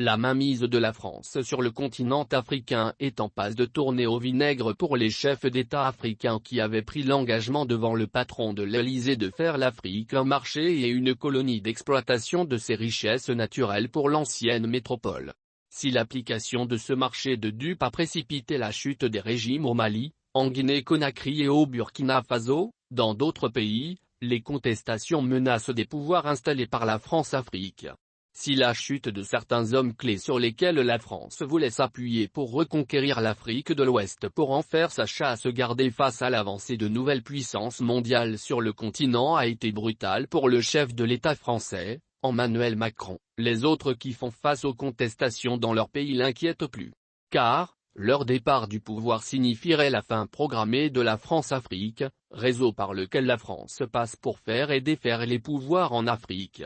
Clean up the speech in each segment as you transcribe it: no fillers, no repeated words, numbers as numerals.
La mainmise de la France sur le continent africain est en passe de tourner au vinaigre pour les chefs d'État africains qui avaient pris l'engagement devant le patron de l'Élysée de faire l'Afrique un marché et une colonie d'exploitation de ses richesses naturelles pour l'ancienne métropole. Si l'application de ce marché de dupes a précipité la chute des régimes au Mali, en Guinée-Conakry et au Burkina Faso, dans d'autres pays, les contestations menacent des pouvoirs installés par la France-Afrique. Si la chute de certains hommes clés sur lesquels la France voulait s'appuyer pour reconquérir l'Afrique de l'Ouest pour en faire sa chasse gardée face à l'avancée de nouvelles puissances mondiales sur le continent a été brutale pour le chef de l'État français, Emmanuel Macron, les autres qui font face aux contestations dans leur pays l'inquiètent plus. Car, leur départ du pouvoir signifierait la fin programmée de la France-Afrique, réseau par lequel la France passe pour faire et défaire les pouvoirs en Afrique.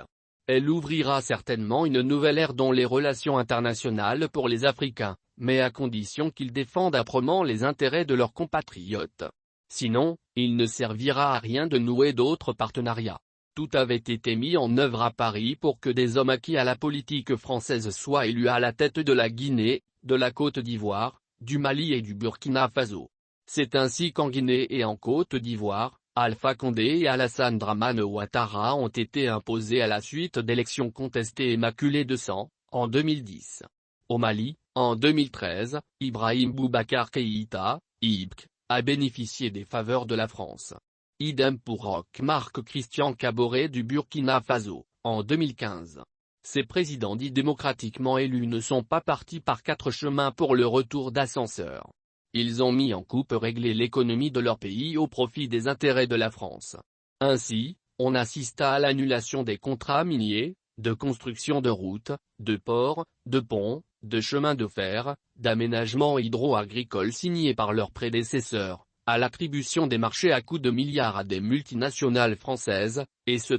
Elle ouvrira certainement une nouvelle ère dans les relations internationales pour les Africains, mais à condition qu'ils défendent âprement les intérêts de leurs compatriotes. Sinon, il ne servira à rien de nouer d'autres partenariats. Tout avait été mis en œuvre à Paris pour que des hommes acquis à la politique française soient élus à la tête de la Guinée, de la Côte d'Ivoire, du Mali et du Burkina Faso. C'est ainsi qu'en Guinée et en Côte d'Ivoire, Alpha Condé et Alassane Dramane Ouattara ont été imposés à la suite d'élections contestées et maculées de sang, en 2010. Au Mali, en 2013, Ibrahim Boubacar Keïta, IBK, a bénéficié des faveurs de la France. Idem pour Roch-Marc Christian Kaboré du Burkina Faso, en 2015. Ces présidents dits démocratiquement élus ne sont pas partis par quatre chemins pour le retour d'ascenseur. Ils ont mis en coupe régler l'économie de leur pays au profit des intérêts de la France. Ainsi, on assista à l'annulation des contrats miniers, de construction de routes, de ports, de ponts, de chemins de fer, d'aménagements hydro-agricoles signés par leurs prédécesseurs, à l'attribution des marchés à coups de milliards à des multinationales françaises, etc.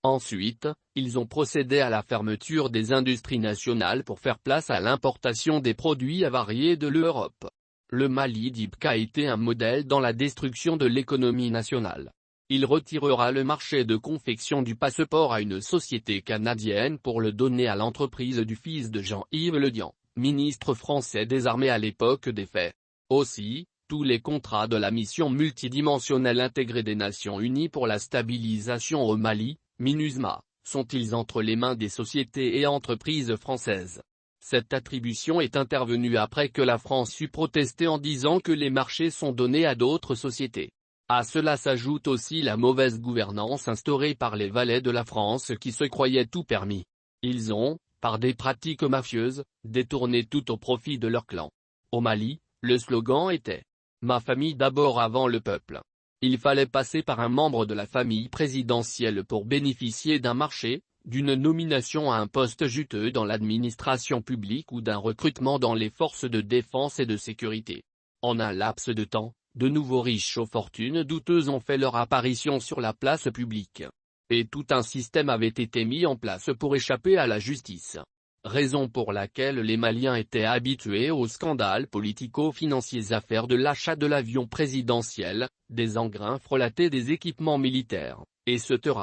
Ensuite, ils ont procédé à la fermeture des industries nationales pour faire place à l'importation des produits avariés de l'Europe. Le Mali d'IBK a été un modèle dans la destruction de l'économie nationale. Il retirera le marché de confection du passeport à une société canadienne pour le donner à l'entreprise du fils de Jean-Yves Le Drian, ministre français des Armées à l'époque des faits. Aussi, tous les contrats de la mission multidimensionnelle intégrée des Nations Unies pour la stabilisation au Mali, MINUSMA, sont-ils entre les mains des sociétés et entreprises françaises. Cette attribution est intervenue après que la France eut protesté en disant que les marchés sont donnés à d'autres sociétés. À cela s'ajoute aussi la mauvaise gouvernance instaurée par les valets de la France qui se croyaient tout permis. Ils ont, par des pratiques mafieuses, détourné tout au profit de leur clan. Au Mali, le slogan était « Ma famille d'abord avant le peuple ». Il fallait passer par un membre de la famille présidentielle pour bénéficier d'un marché, d'une nomination à un poste juteux dans l'administration publique ou d'un recrutement dans les forces de défense et de sécurité. En un laps de temps, de nouveaux riches aux fortunes douteuses ont fait leur apparition sur la place publique. Et tout un système avait été mis en place pour échapper à la justice. Raison pour laquelle les Maliens étaient habitués aux scandales politico-financiers, affaires de l'achat de l'avion présidentiel, des engrins frelatés des équipements militaires, etc.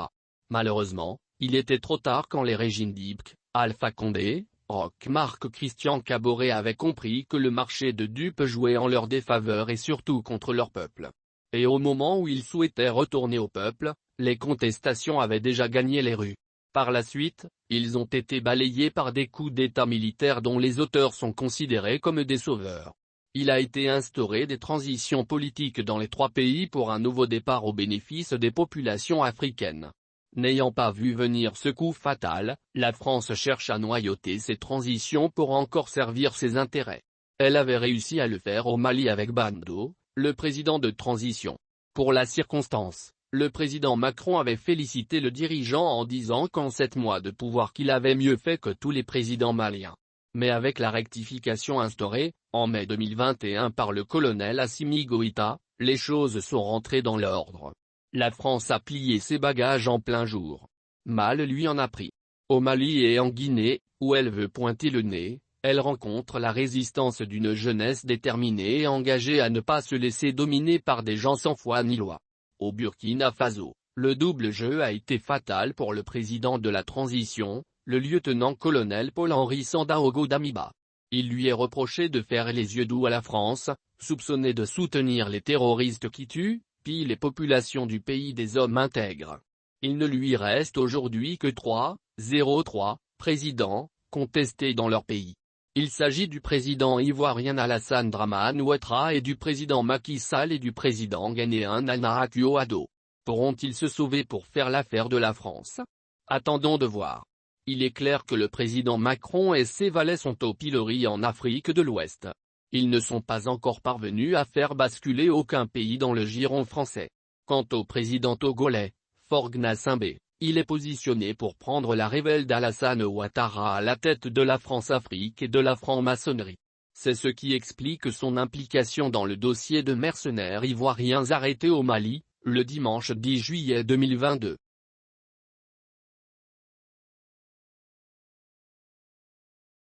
Malheureusement, il était trop tard quand les régimes d'IBK, Alpha Condé, Roch-Marc Christian Kaboré avaient compris que le marché de dupes jouait en leur défaveur et surtout contre leur peuple. Et au moment où ils souhaitaient retourner au peuple, les contestations avaient déjà gagné les rues. Par la suite, ils ont été balayés par des coups d'État militaires dont les auteurs sont considérés comme des sauveurs. Il a été instauré des transitions politiques dans les trois pays pour un nouveau départ au bénéfice des populations africaines. N'ayant pas vu venir ce coup fatal, la France cherche à noyauter ces transitions pour encore servir ses intérêts. Elle avait réussi à le faire au Mali avec Bando, le président de transition. Pour la circonstance, le président Macron avait félicité le dirigeant en disant qu'en 7 mois de pouvoir qu'il avait mieux fait que tous les présidents maliens. Mais avec la rectification instaurée, en mai 2021 par le colonel Assimi Goïta, les choses sont rentrées dans l'ordre. La France a plié ses bagages en plein jour. Mal lui en a pris. Au Mali et en Guinée, où elle veut pointer le nez, elle rencontre la résistance d'une jeunesse déterminée et engagée à ne pas se laisser dominer par des gens sans foi ni loi. Au Burkina Faso, le double jeu a été fatal pour le président de la transition, le lieutenant-colonel Paul-Henri Sandaogo Damiba. Il lui est reproché de faire les yeux doux à la France, soupçonné de soutenir les terroristes qui tuent, pillent les populations du pays des hommes intègres. Il ne lui reste aujourd'hui que 3,03 présidents, contestés dans leur pays. Il s'agit du président ivoirien Alassane Dramane Ouattara et du président Macky Sall et du président ghanéen Nana Akufo-Addo. Pourront-ils se sauver pour faire l'affaire de la France? Attendons de voir. Il est clair que le président Macron et ses valets sont au pilori en Afrique de l'Ouest. Ils ne sont pas encore parvenus à faire basculer aucun pays dans le giron français. Quant au président togolais, Faure Gnassingbé, il est positionné pour prendre la révèle d'Alassane Ouattara à la tête de la France-Afrique et de la franc-maçonnerie. C'est ce qui explique son implication dans le dossier de mercenaires ivoiriens arrêtés au Mali, le dimanche 10 juillet 2022.